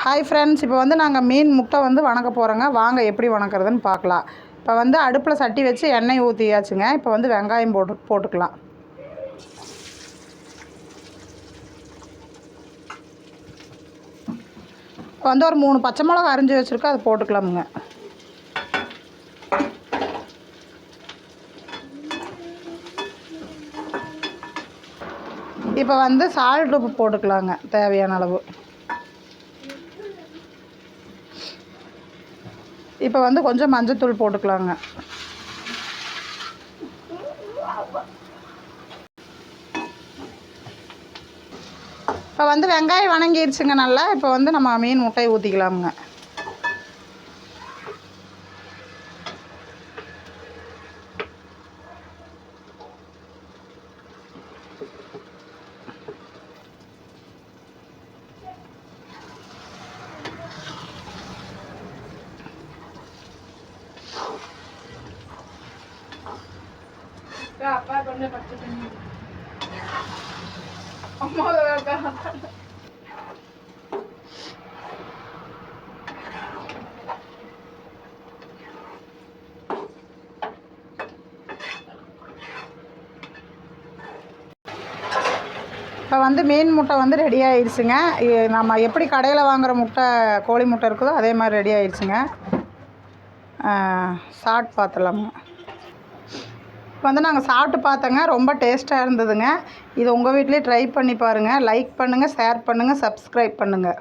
Hi friends, இப்போ வந்து நாங்கள் மீன் முட்டை வந்து வணக்க போகிறோங்க. வாங்க எப்படி வணக்கிறதுன்னு பார்க்கலாம். இப்போ வந்து அடுப்பில் சட்டி வச்சு எண்ணெய் ஊற்றியாச்சுங்க. இப்போ வந்து வெங்காயம் போட்டுக்கலாம். இப்போ வந்து ஒரு 3 பச்சை மிளகா அரிஞ்சு வச்சுருக்கோம், அதை போட்டுக்கலாமுங்க. இப்போ வந்து சால்ட் உப்பு போட்டுக்கலாங்க தேவையான அளவு. இப்போ வந்து கொஞ்சம் மஞ்சத்தூள் போட்டுக்கலாங்க. இப்போ வந்து வெங்காயம் வணங்கிடுச்சுங்க நல்லா. இப்போ வந்து நம்ம மீன் முட்டையை ஊற்றிக்கலாமுங்க. அப்பா கொஞ்சம் பச்சை தண்ணி அம்மா. இப்போ வந்து மீன் முட்டை வந்து ரெடி ஆகிடுச்சுங்க. நம்ம எப்படி கடையில் வாங்குகிற முட்டை, கோழி முட்டை இருக்குதோ அதே மாதிரி ரெடி ஆகிடுச்சுங்க. சாப்பிட்டு பார்த்துலாமுங்க. இப்போ வந்து நாங்கள் சாப்பிட்டு பார்த்தோங்க, ரொம்ப டேஸ்ட்டாக இருந்ததுங்க. இது உங்கள் வீட்லேயே ட்ரை பண்ணி பாருங்கள். லைக் பண்ணுங்கள், ஷேர் பண்ணுங்கள், சப்ஸ்கிரைப் பண்ணுங்கள்.